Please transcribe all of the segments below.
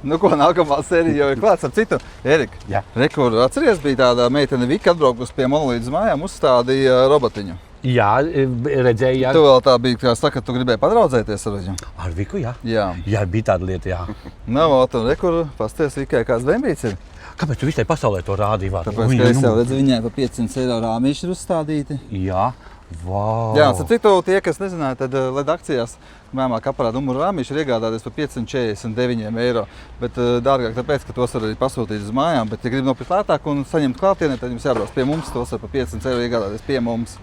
Nu, ko nākamā sērija jau ir klāts ar citu. Erika, rekordu atceries, bija tāda meitene Vika atbraukus pie Monolīdas mājām, uzstādīja robotiņu. Jā, redzēju, jā. Tu vēl tā bija, kā saka, tu gribēji padraudzēties ar viņu? Ar Viku, jā? Jā. Jā, bija tāda lieta, jā. Nav, un rekordu pasties Vikai, kāds bembīts ir. Kāpēc tu visai pasaulē to rādīji? Tāpēc, ka es jau redzu, viņai pa 500 eiro rāmīši ir uzstādīti. Jā. Wow. Jā, un citu tie, kas nezināja, tad LED akcijās mēmāk aparāta numuru rāmīši ir iegādāties par 549 eiro. Bet dārgāk tāpēc, ka tos var arī pasūtīt uz mājām, bet ja grib nopirkt lētāk un saņemt klātienē, tad jums jābrauc pie mums, tos var par 500 eiro iegādāties pie mums.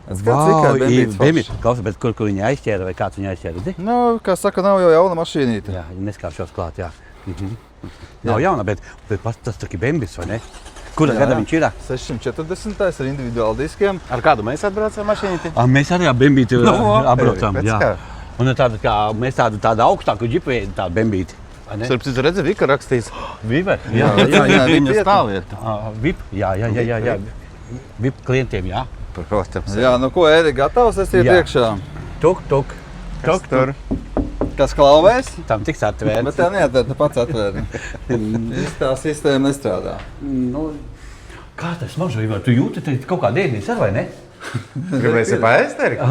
Klausies, bet kur viņi aizķēra vai kāds viņi aizķēra? Nu, kā saka, nav jau jauna mašīnīte. Jā, neskāršos klāt, jā. Nav jauna, bet tas tā kā bembis, vai ne? Kura gada viņš ir? 640. ar individuāli diskiem. Ar kādu mēs atbraucam mašīnīti? Mēs arī ar bembīti atbraucam, jā. Un tāda kā mēs tādu augstāku džipu tādu bembīti. Starp citu redzi, Vika rakstīs. Vive? Jā, viņa stāvvieta. Vip? Jā. Vip klientiem, jā. Protams. Jā, nu ko, Erika, gatavs esi iekšā? Tuk. Kas tur? Kas klauvēs? Tam tiks atvērts. Bet tev neatvērt, tu pats atvēri. Tā sistēma nestrādā. Nu, kā tas mažo, Ivar? Tu jūti kaut kādu ēdīs ar vai ne? Gribēsi paēst, Erika?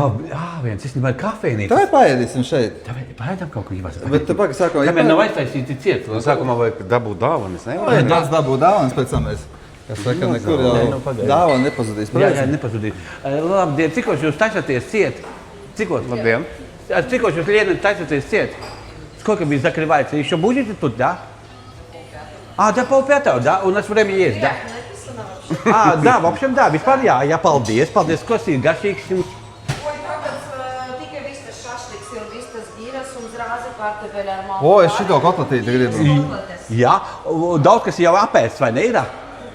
Viens, es nebēju kafēnīt. Tā ir paēdīsim šeit. Tā ir paēdam kaut ko, Ivar. Bet tu pagi sākumā... Kamēr nav aiztaisīti ciet. Sākumā vajag dabūt dāvanas, ne? Tāds dabū dāvanas pēc tam mēs. Kas saka, nekur jau dāvana nepazudīs. Jā, nepazudīs. Labdien, cikos jūs taisaties ciet? Cikos? Labdien. Cikos jūs Лена тайсаетесь ciet? Сколько вы закрываете? Еще будете тут, да? До 4:30, да? У нас время есть, да? Да, в общем, да, vispār jā, paldies, kas ir garšīgs jums? Tikai vistas šašliks un vistas gīras un zrāzi kartupeļi ar maltu. Es šito kotletīti gribu. Jā, daudz kas jau apēsts, vai ne ir?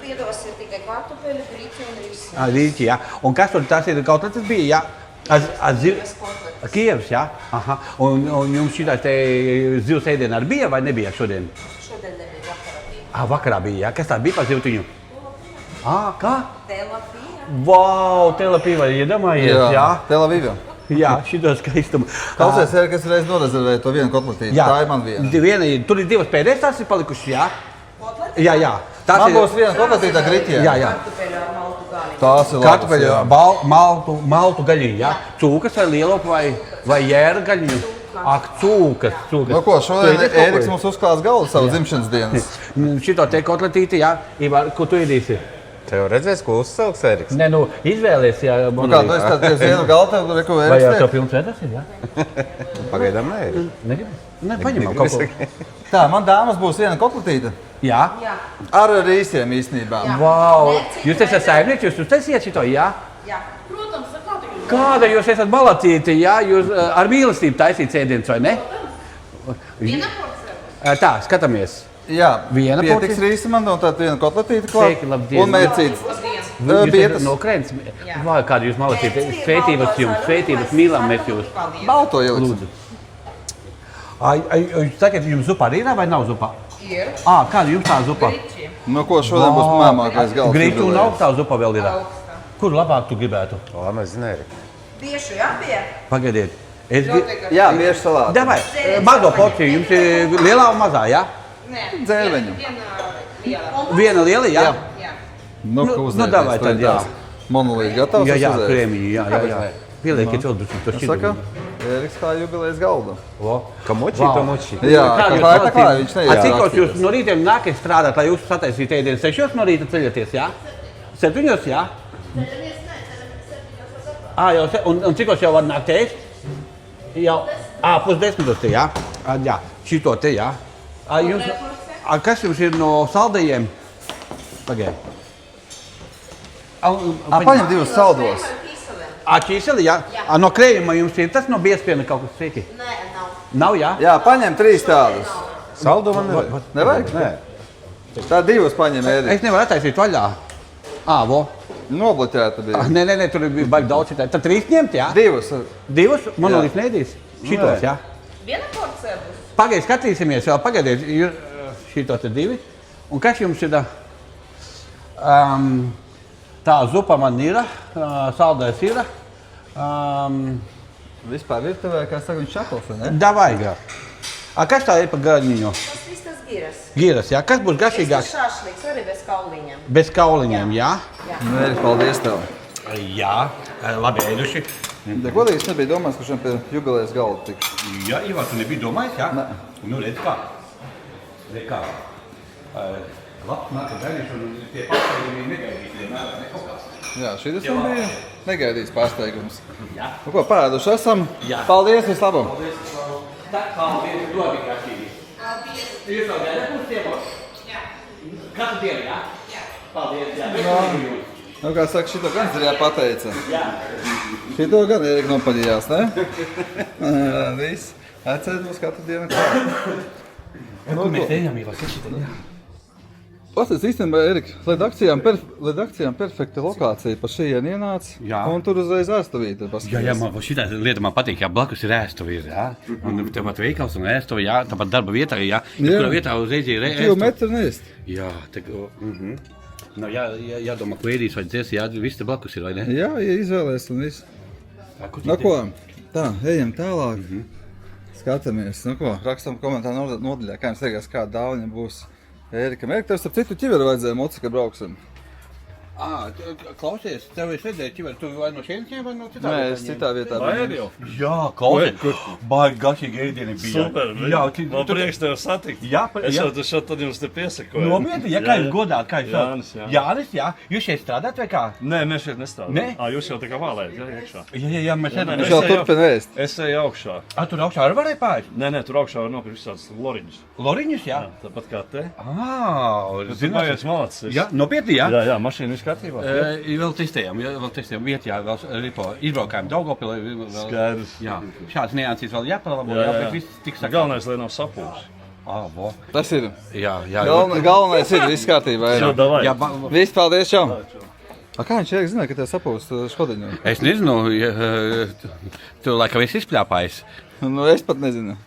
Piedos ir tikai kartupeļi, rīķi un risi. Rīķi, jā. Un kas tur tās ir kotletes bija, jā? Kievs, jā? Aha. Un jums šitās te zivs ēdiena arī bija vai nebija šodien? Šodien nebija, vakarā bija. Vakarā bija, jā? Kas tā bija par zivtiņu? Kā? Telapija. Vau, telapija, iedomājies, jā? Telavīva. Jā, šito skaistumu. Klausies, Erika, es reiz norezervēju to vienu kotletīti. Tā ir man viena. Tur ir divas pēdējās tās ir palikušas, jā? Jā. Man būs viena kotletīte ar griķiem. Jā. Kartupeļi ar maltu gaļiņu. Tās ir labas, jā. Kartupeļu, maltu gaļiņu, jā? Cūkas vai lielopu vai jēra gaļiņu? Cūkas. Nu ko, šodien Eriks mums uzklās galvu savu dzimšanas dienas. Šito te kotletīti, jā? Ivar, ko tu ēdīsi? Tev redzēs, ko uzsauks, Eriks? Nē, izvēlies, jā. Nu kā, tu esi tāds vienu galvu, tev reku Vai Eriks jau tev tiek? pilns vētas ir, jā? Pagaidām nē. Negribi? Nē, paņemam kaut ko. Tā, man dāmas būs viena kotletīte. Jā? Jā. Ar rīsiem īstenībā. Vau! Jūs esat saimnieki, jūs uztaisiet šito, jā? Jā. Protams, kādu jūs? Kāda jūs esat balacīti, jā? Jūs ar mīlestību taisīt ēdienus, vai ne? Viena porcija? Tā, skatāmies. Jā, Viena pietiks porcija? rīsi man un tad viena kotletīte klāt. Sveiki, labdien. Un mērcīts. Jūs esat Bietas. no Krēnas? Jā. Vai kāda jūs malacīti? Sveitības jums, sveitības mīlam mēs jūs. Balto ieliksim. Lūdzu. Jūs sakat, jums zupa arī ir vai nav zupa? Ir. Kāda jums tā zupa? Riči. Nu ko, šodien būs mēmākais galvas Grīķu un jubilejs. augstā zupa vēl ir. Augsta. Kur labāk tu gribētu? Mēs zinu, Erika. Biešu, jā, bija? Pagaidiet. Es Jā, bieži salāti. Davai, mazo porciju. Jums ir lielā un mazā, jā? Nē. Dzērveņu. Viena liela. Viena liela, jā? Jā. Nu, Nu, ka nu, uzdēties. davai tad, jā. Monolīti gatavs Jā, uzēst? krēmiņi, jā. Pieliekiet vēl drusku to Saka, šķidrumu. Eriks kā jubilejas galdu. Kamoči, Vau. kamoči. Jā, Kā jūs tā malacīti? kā viņš neiet. Cikos jūs no rītiem nākat strādāt, lai jūs sataisītu ēdienu? 6 no rīta ceļaties, jā? 7, jā? Un cikos jau var nākt ēst? Jau, 9:30 te, jā? Jā, šito te, jā? Kas jums ir no saldējiem? Pagaid. Paņem divus saldos. Ķīseli, jā? No krējuma jums ir tas no biespiena kaut kas sveiki? Nē, nav. Nav, jā? Jā, paņem 3 tādus. Saldu man nevajag. Nevajag? Nē. Tā divas paņem Eriks. Es nevaru attaisīt vaļā. Vo. Nobloķēta bija. Nē, tur bija baigi daudz citādi. Tad 3 ņemt, jā? Divas. 2? Monolīts neēdīs? Šitos, jā? Viena porcija būs. Pagaid, skatīsimies vēl, pagaidiet. Šito te 2. Un kas jums ir? Tā zupa man ir, saldais ir. Vispār virtuvē, kā saka, viņš šakls, vai ne? Davai. Kas tā ir pa garniņu? Tas vistas Gīras, jā. Kas būs garšīgāks? Šašliks arī bez kauliņiem. Bez kauliņiem, jā? Nu, Erika, paldies tev. Jā, labi ēduši. Ja godīgi, es nebiju domājis, ka šiem pie jubilejas galda tiks. Jā, Ivar, tu nebija domājis, jā? Nē. Nu, redz kā. Redz kā. Labs nāka daļiši un tie pārsteigumi negaidīt vienmēr, ne kaut kāds. Jā, šī tas bija negaidīts pārsteigums. Jā. Nu ko, pēduši esam. Jā. Paldies, vislabam. Tā, paldies, ļoti garšīgi. Paldies. Jūs vēl gaidāt mūsu ciemos? Jā. Katru dienu, jā? Jā. Paldies, jā. Nu, kā saka, šito gan Zirjā pateica. Jā. Šito gan Erika nopaļījās, ne? Viss. Atcēt mums katru dienu klāt. Kur mēs ejam, Ivar, kas šitā? Jā. Pastāst īstenībā, Erika, līdz akcijām perfekta lokācija pa šeit ienāca. Jā. Un tur uzreiz ēstuvīte paskatās. Jā, man šitā lieta man patīk, jā, blakus ir ēstuvi, jā. Un tāpat veikals un ēstuvi, jā, tāpat darba vietā, jā. Kurā vietā uzreiz ir ēstuvi. 2 metru neist. Jā, tā kā, Nu, jādomā, ko ēdīs vai dzēs, jā, viss te blakus ir, vai ne? Jā, ja izvēlēs un viss. Nu ko, tā, ejam tālāk. Skatāmies, nu ko, rakstam komentāru nodaļā, kā jums liekas, kāda dāvana būs Ērikam. Erika, tev starp citu ķiveru vajadzēja motociklu brauksim. Klausies, tev es redzēju, ķiver, tu vai no šeit vai no citā Nē, vietā es citā vietā Vai jau? Jā, klausies, baigi garšīgi ēdieni bija. Super, Jā, man prieks tev satikt. Jā, Es jā. jau tad jums te piesakoju. Nopietni, ja kā jūs godāt, kā jūs Jānis, jā. Jānis, jā. Jūs šeit strādājat vai kā? Nē, mēs šeit nestrādājam. Nē? Jūs jau tā kā vēlējat, jā, iekšā. Jā, mēs Nē, redzam. Viņš jau turpina ēst. Es eju augšā. Tur augšā arī varēja pāriet? Nē, tur augšā var nopirkt visādas loriņus. Loriņus, jā? Jā, tāpat kā te. Zināsies. Pagaids malacis. Jā, nopietni, jā? Jā, mašīna viss kārtībā. Vēl testējām, vietā, vēl ripo izbraukājām Daugavpilī. Skaidrs. Jā, šāds niansīs vēl jāpalabo, Jā, jā, jā. bet viss tiks sakā. Galvenais, lai nav sapūs. Vo. Tas ir. Jā, jā. Galvenais ir, viss kārtībā. Jā, davai. Jā, Viss, paldies, čau. A kā viņš Erika zināja, ka tev sapūst šodiņu? es nezinu, tu laikam esi izpļāpājis. Nu, es pat nezinu.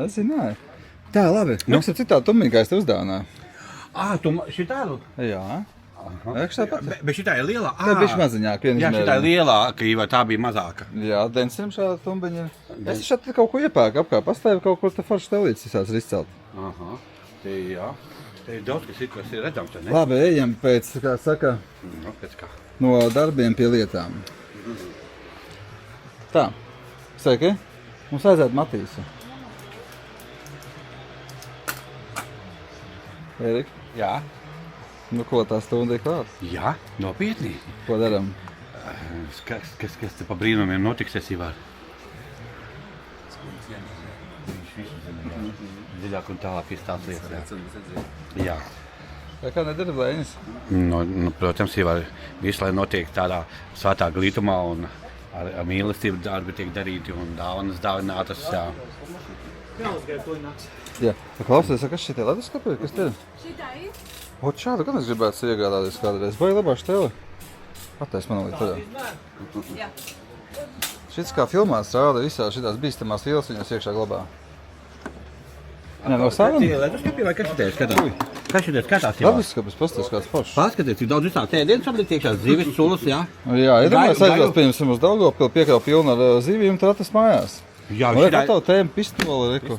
Es zināju. Tā, labi. Nu, kas ir citā tumīgi, kā es te uzdāvināju? Tu šitādu? Jā. Ekšā pat. Bet šitā ir lielā. Tā bija maziņāk, viena Jā, šitā ir izmēriņa. lielāka, vai tā bija mazāka. Jā, Densim šāda tumbiņa. Es šeit kaut ko iepērku apkārt, pastāju kaut kur te forši telīts visāds ir izcelt. Aha, te jā. Te ir daudz, kas ir redzams, ne? Labi, ejam pēc, kā saka, Nu, pēc kā. no darbiem pie lietām. Tā, sveiki, mums vajadzētu Matīsu. Erika, Jā. nu ko tā stunda ir klāt? Jā, nopietni. Ko daram? Kas te pa brīnumiem notiks, es jau varu? Dziļāk un tālāk izstāst lietas. Jā. Vai kā nedara blēņas? Nu, protams, jau var visu, lai notiek tādā svētā glītumā un ar mīlestību darbi tiek darīti un dāvanas dāvinātas. Jā. Jā. Klausies, kas šitie leduskapi ir? Kas te ir? Šitā ir. Ot šādu gan es gribētu iegādāties kādreiz. Vai labā šteli? Patais man līdz tādā. Jā. Šits kā filmā strādā visā šitās bīstamās vielas viņas iekšā glabā. Nē, no savām? Leduskapi vai kas šitie skatās? Kas šitie skatās? Jā. Leduskapis, pastāst kāds foršs. Paskaties, cik daudz visādi ēdienas atliek iekšā, zivis, sulas, jā. Jā, iedomājies Gaidu. aizvās, pieņemsim uz Daugavpilu, piekrauj pilnu ar zīvīm, tad atrast mājās. Jā, Man liek gatavu tēmu pistoli, reku.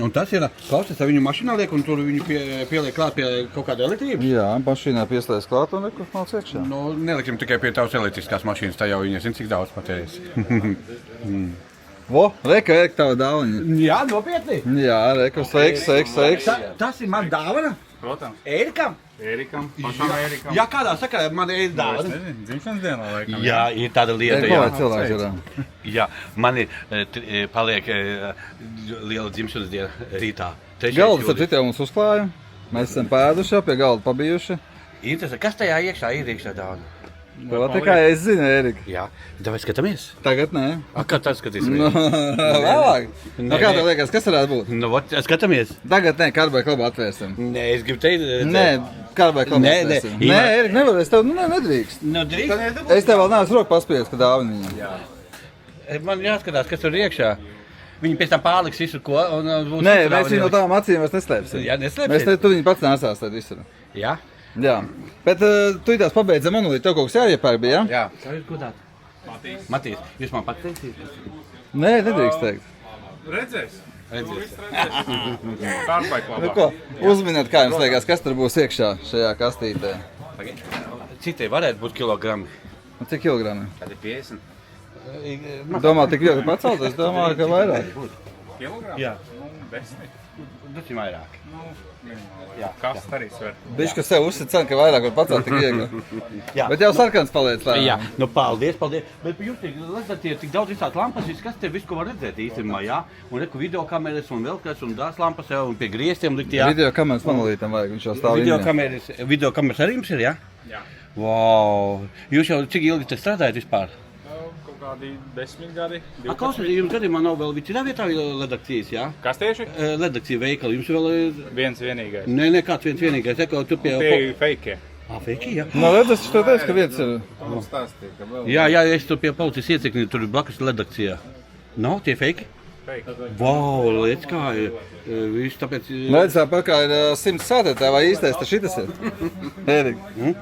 Un tas ir, klausies, viņu mašīnā liek un tur viņu pieliek klāt pie kaut kāda elektrības. Jā, mašīnā pieslēdz klāt un reku nāc iekšā. Nu, neliksim tikai pie tavas elektriskās mašīnas, tā jau viņa zina, cik daudz patērēs. Vo, reka, Erika, tava dāvaņa. Jā, nopietni. Jā, reku, sveiks. Tas ir man dāvana? Protams, Ērikam? Ērikam, pašam Ērikam. Jā, kādā sakarā man ir dāvana? Nezinu, dzimšanas dienā laikam. Jā, ir tāda lieta, Ko lai jā. cilvēks ir? Jā, man ir paliek liela dzimšanas diena rītā. Galdas ar citiem mums uzklāja. Mēs esam pēduši, jau pie galda pabijuši. Interesanti, kas tajā iekšā ir iekšā dāvana? To tikai es zinu, Erika. Jā, davai skatāmies. Tagad nē. Kā tas skatīsimies? Vēlāk. Nu, kā tev liekas, kas varētu būt? Nu, vot, skatāmies. Tagad nē, Karbai klubu atvērsim. Nē, es gribu teikt. Nē, Karbai klubu Nē, atvērsim. nē. Nē, Erika, nevar, es tev, nedrīkst. Nu, drīkst. Es tev vēl neesmu roku paspiedis, ka dāvini viņam. Man jāskatās, kas tur iekšā. Viņi pēc tam pārliks visu, ko. Un, būs Nē, citur mēs viņu no dāvana tām acīm vairs neslēpsim. Jā, neslēpsiet? Mēs te, tu viņu pats nesās tad visur. ieliks. Jā? Jā. Bet tu tās pabeidzam monolīti, tev kaut kas jāiepērk bija, jā? Jā. Kā jūs godāt? Matīs, jūs man pateiksiet? Nē, nedrīkst teikt. Redzēs. Redzēs. Nu, ko, uzminiet, kā jums liekas, kas tur būs iekšā šajā kastītē? Citai varētu būt kilogrami. Un cik kilogrami? Kādi 50? Domā, tik viegli pacelt? Es domāju, ka vairāk. Jā. 10. Duci vairāk. Kas arī sver? Bišķi, ka sev uzsicam, ka vairāk var pacelt tik viegli. Jā. Bet jau sarkans paliec lēnām. Jā, nu paldies. Bet jūs redzat, ir tik daudz visādi lampas, kas te visu, ko var redzēt īstenībā, jā? Un reku videokameras un vēl kas, un dās lampas jau, un pie griestiem likt, jā. Video kameras monolītam vajag, viņš jau stāv viņā. Videokameras arī jums ir, jā? Jā. Wow! Jūs jau cik ilgi te strādājat vispār? Kaut kādi 10 gadi. Klausies, jums gadījumā nav vēl citā vietā redakcijas, jā? Kas tieši? Redakcija veikali, jums vēl ir... Viens vienīgais. Nē, kāds viens vienīgais, eko, tu pie... Tie ir fake. Fake, jā? No redzes, tu teici, ka vietas ir. Jā, es tu pie policijas iecekni, tur blakus redakcijā. Nav tie fake? Fake. Wow, liec kā, viss tāpēc... Redz, tāpat kā ir 100 sētētāji, vai īstais tas šitas ir? Ērika.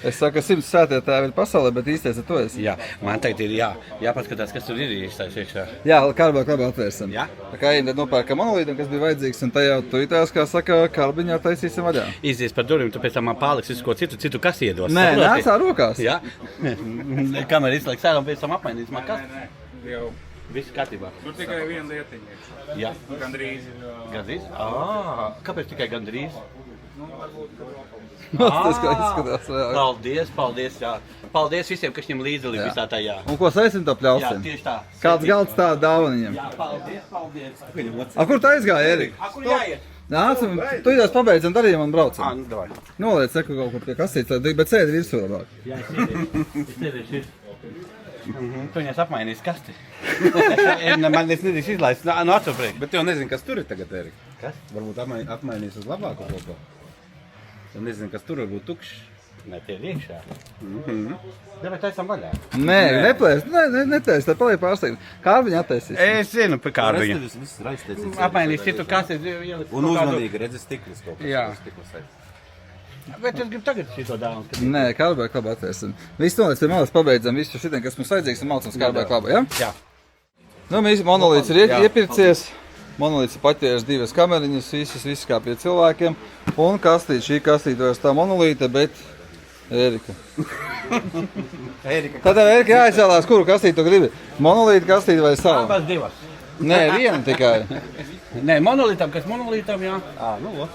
Es saku, ka 100 sētētāji ir pasaulē, bet īstais ir to esi. Jā, man teikt ir jāpaskatās, kas tur ir īstais iekšā. Jā, karbā atvērsim. Jā? Tā kā ejam, tad nopērkam monolītam, kas bija vajadzīgs, un tajā tu itās, kā saka, karbiņā taisīsim vaļā. Izies par durvīm, tu pēc tam man paliks visu ko citu kas iedos. Nē, saproti? nāc ar rokās. Jā? Kamēr izslēgs ārā un pēc tam apmainīs man kas? Nē, jau. Viss kārtībā. Tur tikai viena lietiņa. Jā. Gandrīz ir. Gandrīz? Kāpēc tikai gandrīz? Tas kā izskatās reāli. Paldies, jā. Paldies visiem, kas ņem līdzi visā tajā. Un ko saisim to Jā, pļausim? tieši tā. Kāds galds tā dāvaniņam? Jā, paldies. A, kur tā aizgāja, Erika? Kur jāiet? Nācam, tu idās pabeidzam darījumu un braucam. Nu davai. Noliec seku kaut kur pie kasītes, bet sēdi virsū labāk. Jā, es sēdēšu. Tu viņas apmainīs kasti. Man es nedrīkst izlaist, no acu priekš. Bet jau nezinu, kas tur ir tagad, Erika. Kas? Varbūt apmainīs uz labāku kaut ko. Jau nezinu, kas tur varbūt tukšs. Nē, tie ir iekšā. Davai taisam vaļā. Nē, neplēst, netaisi, tad paliek pārsteigts. Kārbiņu attaisīs. Es zinu, pie kārbiņa. Viss ir aiztaisīts. Apmainīs citu kasti. Un uzmanīgi redzes stiklis kaut kas. Jā. Stiklis aiz. Bet es gribu tagad šito dāvanu skatīt. Nē, kārbā klabā atvērsim. Viss noliec pie malas, pabeidzam visu šitien, kas mums vajadzīgs, un malcam kārbā klabā, ja? Jā. Nu, monolīts ir iepircies. Monolīts ir paķēris 2 kameriņas, viss kā pie cilvēkiem. Un kastīt, šī kastīte vairs tā monolīte, bet Erika. Tad tev Erika jāizvēlās, kuru kastīti tu gribi. Monolīta kastīti vai savu? Abas divas. Nē, viena tikai. Nē, monolītam, kas monolītam, jā.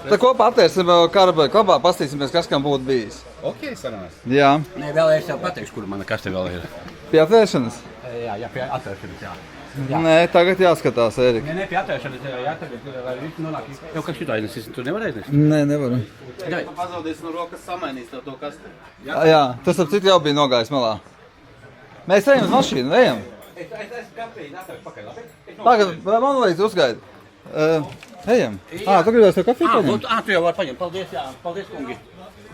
Tad kopā atvērsim kārbā klabā, pastīsimies, kas kam būtu bijis. Ok, sanās. Jā. Nē, vēl es jau pateikšu, kura mana kaste vēl ir. Pie atvēršanas? Jā, pie atvēršanas, jā. Nē, tagad jāskatās, Erika. Nē, pie atvēršanas, jā, tagad, lai viss nonāk. Jau kā šito aiznesīs, tu nevar aiznesīt? Nē, nevaru. Pazaudīs no rokas, samainīs to kastu. Jā, tas ap citu jau bija nogājis malā. Mēs ejam uz mašīnu, ejam. Es kafiju nākaju pakaļ, labi? Tagad, vai monolīts uzgaida? Ejam. Tu gribēs to kafiju paņemt? Tu jau vari paņemt, paldies, jā, paldies, kungi.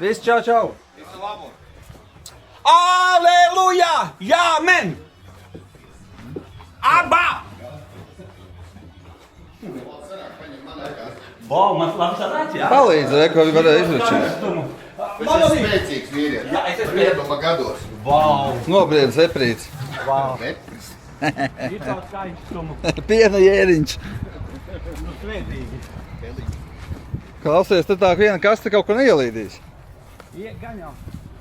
Viss, čau, čau. Aleluja! Jā, men! Abā! Wow, man labi sanāca, jā? Palīdzi, ko viņi varēja izračīt. Spēcīgs vīrietis. Jā, es esmu Riebuma gados. Wow! Nobriedz eprīts. Vepris. Ir tāds skaistumu. Piena jēriņš. Nu, svētīgi. Klausies, tad tā viena kaste kaut ko neielīdīs. Iet gan jau.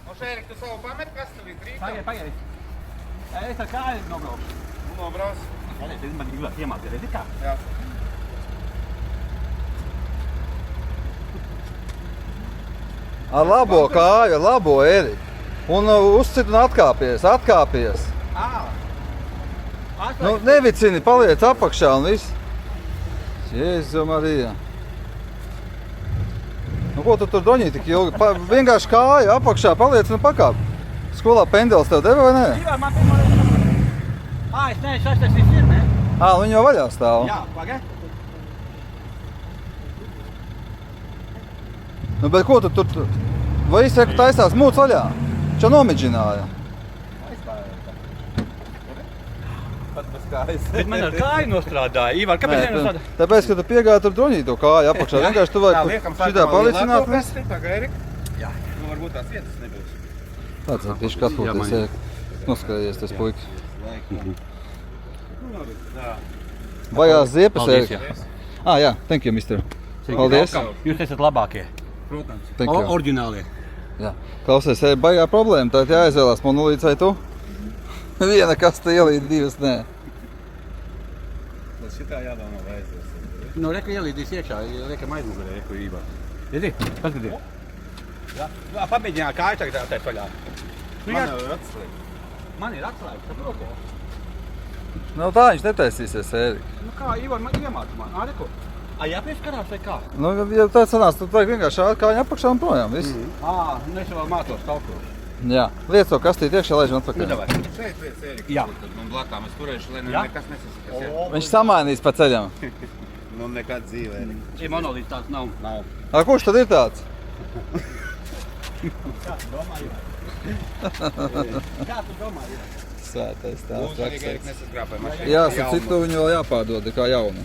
O, Šērik, tu savu pamet kastu līdz rītam? Pagaid. Es ar kāju nobraukšu. Nobrauc. Jā, es man gribētu iemācīt, redzi kā? Jā. Ar labo kāju, ar labo eri. Un uzcit un atkāpies. Nu, nevicini, paliec apakšā un viss. Jēzu Marija. Nu, ko tu tur doņī tik ilgi? Vienkārši kāju apakšā paliec un pakāp. Skolā pendelis tev deva vai nē? Jā, man pirmā. Es neesmu sastāstījis firmē. Viņi jau vaļā stāv. Jā, pagaid. Nu, bet ko tu tur? Vai izsaka taisās mūc vaļā? Viņš jau nomidžināja. Bet man ar kāju nostrādāja. Ivar, kāpēc nenostrādāja? Tāpēc, ka tu piegāji tur droņīt to kāju apakšā. Vienkārši tu vajag šitā palicināt. Tagad, Erika? Jā. Nu, varbūt tās vietas nebūs. Tāds ir tieši katloties, noskrējies tas puika. Vajās ziepes, Paldies, Erika. jā. Jā, thank you, mister. Paldies. Jūs esat labākie. Protams. Thank you. Oriģinālie. Jā. Klausies, ir baigā problēma, tad jāizvēlās monolīts vai tu? Viena kaste ielīd, divas nē. Tas šitā jādomā vajadzēs. Nu, reka ielīdīs iekšā, liekam aizmugurē, reku Ivar. Redzi, paskatīt. Jā, pamēģināt kāju tagad atēt vaļā. Nu, jā, Man jau ir atslēgt. man ir atslēgts, saprotu. Nu tā viņš netaisīsies, Ērika. Nu kā, Ivar, man iemāca man. Reku. Jāpieskarās vai kā? Nu, ja tā sanās, tad vajag vienkārši ādi kāju apakšā un projām, viss. Nu es vēl mācos kaut ko. Jā, liec to kastīt iekšā, laižam Nu, atpakaļ. davai. Šeit liec, Ērika. Jā. Tad man blatām es turēšu, lai Jā? nekas nesasakās. Viņš samainīs pa ceļam. Nu, nekad dzīvē, Ērika. Šī monolīts tāds nav. Nav. Kurš tad ir tāds? Kā tu domā, Ivar? Kā tu domā, Ivar? Svētais tās Mums arī Ērika rakstīts. nesaskrāpē mašīnu. Jā, citu viņu vēl jāpārdod kā jaunu.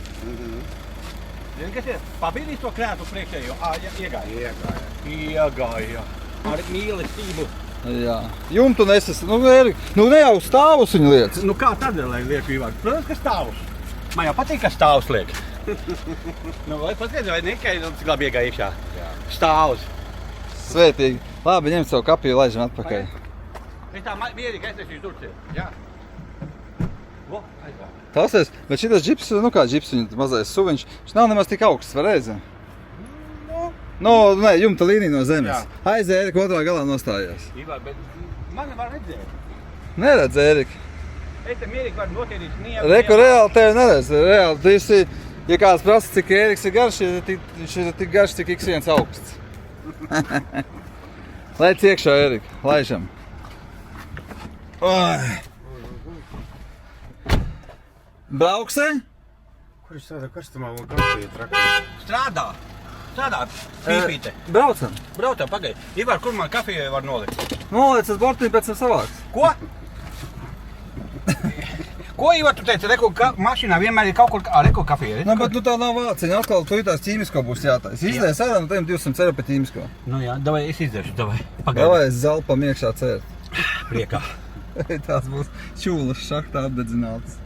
Zini, kas ir? Pabīdīs to krētu priekšējo. Iegāja. Iegāja. Iegāja. Ar mīlestību. Jā. Jumtu nesas, nu, Ērika, nu ne jau stāvus viņu liec. Nu kā tad, lai lieku Ivar? Protams, ka stāvus. Man jau patīk, ka stāvus liek. Nu, vai paskaidro, vai nekai, cik labi iegāja iekšā? Jā. Stāvus. Svētīgi. Labi, ņem savu kapiju, laižam atpakaļ. Es tā mierīgi aiztaisīšu Turciju. Jā. Vo, aizgāja. Klausies, bet šitas džips, nu kā džips, viņa mazais suviņš, viņš nav nemaz tik augsts, var redzēt? No, nē, jumta līnija no zemes. Jā. Aizēja Ērika otrā galā nostājās. Ivar, bet mani var redzēt. Neredz, Ērika. Es te mierīgi varu notierīt nieku. Reku reāli tevi neredz. Reāli, tu esi, ja kāds prasa, cik Ēriks ir garš, viņš ir tik garš, cik x1 augsts. Lēc iekšā, Ērika, laižam. Brauksē? Kur es tāda karstumā un kastīt rakā? Strādā. Strādā. Pīpīte. Braucam. Braucam, pagaid. Ivar, kur man kafiju var nolikt? Noliec uz bortiņu, pēc tam savāks. Ko? Ko, Ivar, tu teici? Reku, mašīnā vienmēr ir kaut kur reku kafija. Nu, bet nu tā nav vāciņa, atkal tu tās ķīmisko būs jātais. Izlies ārā no tiem 200 eiro par ķīmisko. Nu jā, davai, es izdzeršu, davai. Pagaid. Davai es zelpam iekšā cērt. Priekā. Tās būs čūlas šaktā apdedzinātas.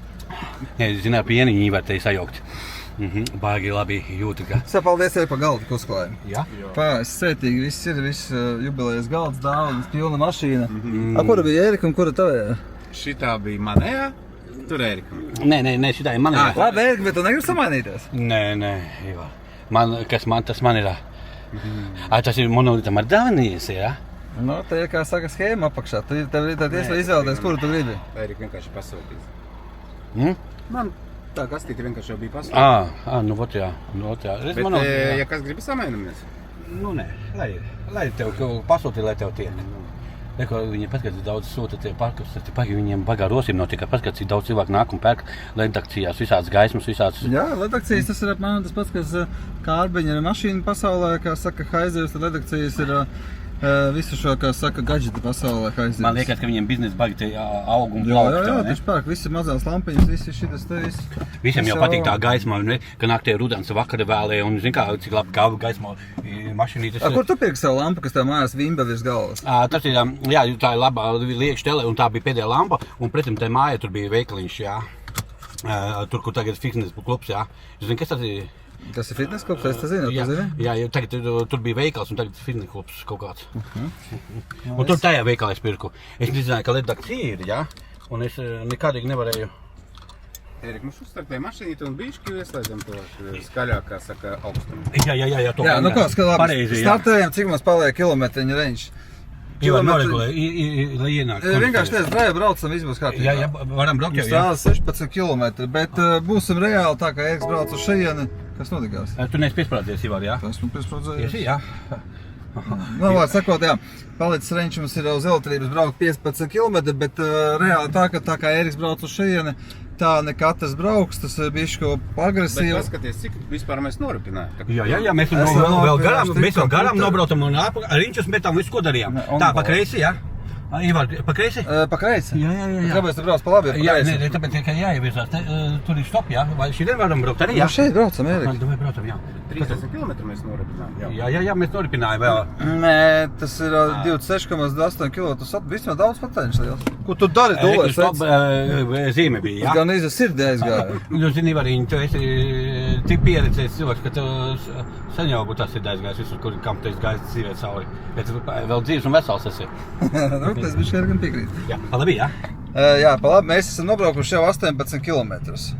Jā, es zināju, pieniņi Ivar te sajaukt. Baigi labi jūtu, ka... Paldies arī par galdu, ka uzklājam. Jā? Pāris sētīgi, viss ir, jubilējas galds, dāvāns, pilna mašīna. Kura bija Ērika un kura tavējā? Šitā bija manējā, tur Ērika. Nē, šitā ir manējā. Labi, Ērika, bet tu negribi samainīties? Nē, Ivar. Kas man, tas man ir. Tas ir monolītam ar dāvanījies, jā? Nu, te ir, kā saka, schēma apakšā. Tev ir izvēlēties, kuru tu gribi. Ērika vienkārši pasūtīs. Mm? Man tā kastīte vienkārši jau bija pasūtīta. Nu vot jā. Es Bet, monolītam, ja kas grib samainamies, Nu nē, lai tev pasūti, lai tev tiek. Reko, viņi paskatās, cik daudz sūta tie parkus, viņiem bagā rosīm notika, paskatās, cik daudz cilvēku nāk un pērk redakcijās, visādas gaismas, visādas... Jā, redakcijas tas ir apmēram tas pats, kas Kārbiņa ir mašīna pasaulē, kā saka Haizers, tad redakcijas ir visu šo, kā saka, gadžeti pasaulē Haizers. Man liekas, ka viņiem biznesa bagi te aug un Jā, plaukst, ne? taču pērk visi mazās lampiņas, visi šitas te viss. Visiem jau patīk tā gaisma, ne? Ka nāk tie rudens vakara vēlē un zin kā, cik labi gāva gaisma mašīnītes. Kur tu pirki savu lampu, kas tev mājās vimba virs galvas? Tas ir, jā, tā ir labā liekš tele un tā bija pēdējā lampa un pretim tai māja tur bija veikaliņš, jā. Tur, kur tagad fitness klubs, jā. Zini, kas tas ir? Tas ir fitness klubs, es tas zinu, tu zini? Jā, tagad tur bija veikals un tagad fitness klubs kaut kāds. Un tur tajā veikalā es pirku. Es nezināju, ka redakcija ir, jā. Un es nekādīgi nevarēju. Ērika, mums uzstartēja mašīnīti un bišķi ieslēdzam to skaļāk, kā saka, augstumu. Jā, to Jā, nu kā, labi, pareizi, jā. startējam, cik mums paliek kilometriņa reņš. Ivar, noregulē, lai ienāk. Vienkārši teicu, brāļa braucam, viss būs kārtībā. Jā, varam braukt jau, jā. Strādā 16 km, bet būsim reāli tā, kā Ēriks brauc uz šejieni, kas notikās? Tu neesi piesprādzies, Ivar, jā? Tas man piesprādzējies. Esi, jā. Nu, vārds sakot, jā, palicis reņš mums ir uz elektrības braukt 15 km, bet reāli tā kā Ēriks brauc uz šejieni, tā ne katrs brauks, tas ir bišķi agresīvi. Bet paskaties, cik vispār mēs norupinājām. Jā, mēs vēl garām nobraucam un riņķus metām, visu, ko darījām. Tā, pa kreisi, jā? Ivar, pa kreisi? Pa kreisi? Jā. Kāpēc tu brauc pa labi, pa Jā, kreisi? nē, tāpēc, ka jāievirzās. Tur ir stop, jā? Vai šī varam braukt arī, jā? Nu, šeit braucam, Ērika. Davai braucam, jā. 30 km mēs norupinājām. Jā, mēs noripinājām vēl. Nē, tas ir 26,8 km, tas vismaz daudz pateņš liels. Ko tu dari, dulēs? Zīme bija, jā? Gan īza sirdī aizgāja. Nu, zini, Ivariņ, tu esi tik pieredzējis cilvēks, ka tev sen jau būtu tas ir aizgājis visur, kam tu esi gājis dzīvē cauri. Bet tu vēl dzīves un vesels esi. Nu, tas bija šeit gan piekrīt. Jā, labi, jā? Jā, labi, mēs esam nobraukuši jau 18 kilometrus.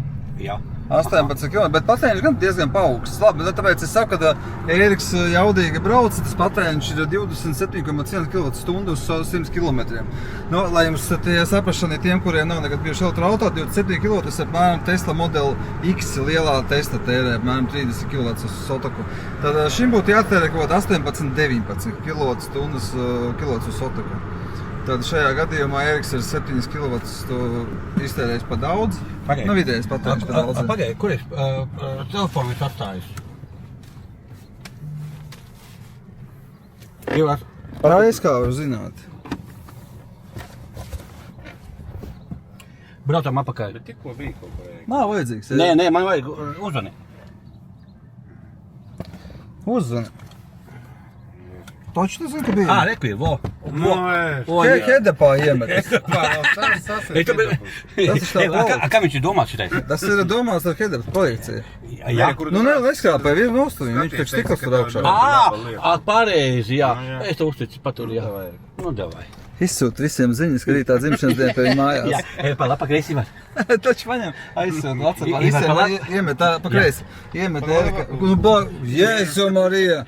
Jā. 18 km, bet patēriņš gan diezgan paaugsts. Labi, tāpēc es saku, ka Ēriks jaudīgi brauc, tas patēriņš ir 27,1 kWh uz 100 km. Nu, lai jums tie saprašani tiem, kuriem nav nekad bijuši elektroauto, 27 kW, tas apmēram Tesla Model X lielā Tesla tērē, apmēram 30 kW uz sotaku. Tad šim būtu jātērē kaut 18-19 kW uz sotaku. Tad šajā gadījumā Ēriks ir 7 kW iztērējis pa daudz. Pagaid. Nu, vidējais patēriņš pa daudz. Pagaid, kur es telefonu esi atstājis? Ivars. Reiz kā var zināt. Braucam apakaļ. Bet tikko bija kaut ko vajag. Nav vajadzīgs. Nē, man vajag uzvani. Uzzvani. Taču tu zini, ka bija. Rekvīr, vo. Nu, Hedepā iemetas. tas ir Kā viņš ir domāts šitais? Tas ir domāts ar Hedepas projekciju. Jā. Nu, neskrāpē vienu nostūmi, viņš taču stikls tur augšā. Pareizi, jā. Es to uzticu paturu, jā. Nu, davai. Izsūt visiem ziņas, ka rītā dzimšanas diena pie viņa mājās. Jā, pa lapa kreisi var. Taču paņem, aizsūt, Vacapā, Ivar, visiem palāk? iemet tā pa kreisi. Iemet Ērika. Nu, Jēzu Marija!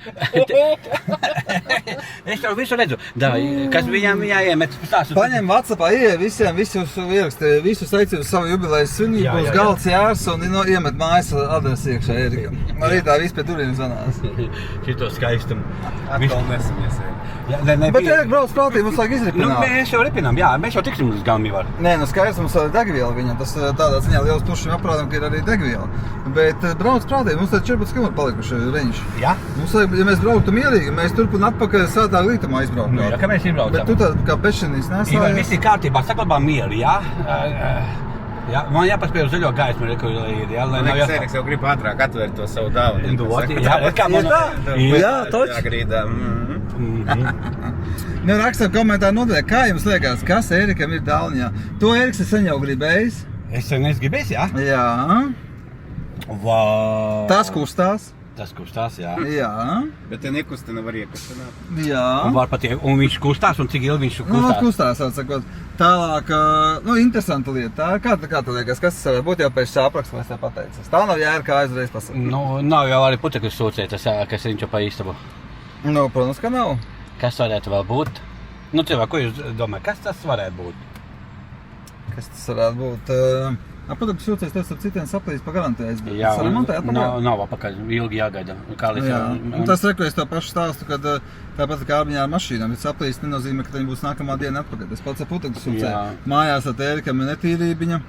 Es jau visu redzu. Davai, kas viņam jāiemet? Paņem Vacapā, visiem visus ieraksti, visus aici uz savu jubilejas svinību, Jā, uz jā, galds jārs un iemet mājas adresi iekšā Ērikam. Rītā viss pie durvīm zvanās. Šito skaistumu. Atkal nesamies. Bet Ērika brauc prātī, mums vajag izripināt. Nu, mēs jau ripinām, jā, mēs jau tiksim līdz galam Ivar. Nē, nu skaidrs, mums ir degviela viņam, tas tādā ziņā liels pušiem aprādam, ka ir arī degviela. Bet brauc prātī, mums ir 14 km palikuši reņš. Jā? Mums, ja mēs brauktu mierīgi, mēs turp un atpakaļ svētā lītumā izbrauktu. Nu, jā, kā mēs izbraucam? Bet tu tā kā pešinīs Ivar, nesājies. viss ir kārtībā, saglabā mieru, jā? Jā, man jāpaspēj uz zaļo gaismu, kur ir, jā? Lai nav Ēriks jau grib ātrāk atvērt to savu dāvanu. Jā, kā man... Jā, toč. Jāgrīdā. Nu, rakstam komentāru nodaļā, kā jums liekas, kas Ērikam ir dāvaniņā? To Ēriks es sen jau gribējis. Es neesmu gribējis, jā? Jā. Vau! Tas kustās. Tas kustās, jā. Jā. Bet te nekustina var iekustināt. Jā. Un viņš kustās, un cik ilgi viņš Nu, kustās? kustās, atsakot. Tālāk, nu, interesanta lieta. Kā tu liekas, kas tas varētu būt jau pēc šā apraksta, lai es tev pateicis? Tā nav jēra, kā aizreiz pasaka. Nu, nav jau arī putekļu sūcēt, kas viņš jau pa īstabu. Nu, protams, ka nav. Kas varētu vēl būt? Nu, cilvēki, ko jūs domājat, kas tas varētu būt? Kas tas varētu būt? Protams, šūcēs tev ar citiem saplīs pa garantējas. Jā, nav apakaļ, ilgi jāgaida. Jā, un tas reku, es tev pašu stāstu, kad tāpat kā armiņā ar mašīnām, bet saplīs nenozīmē, ka viņi būs nākamā diena atpakaļ. Tas pats ar putekļu šūcēju. Mājās ar Ērikam ir netīrībiņa.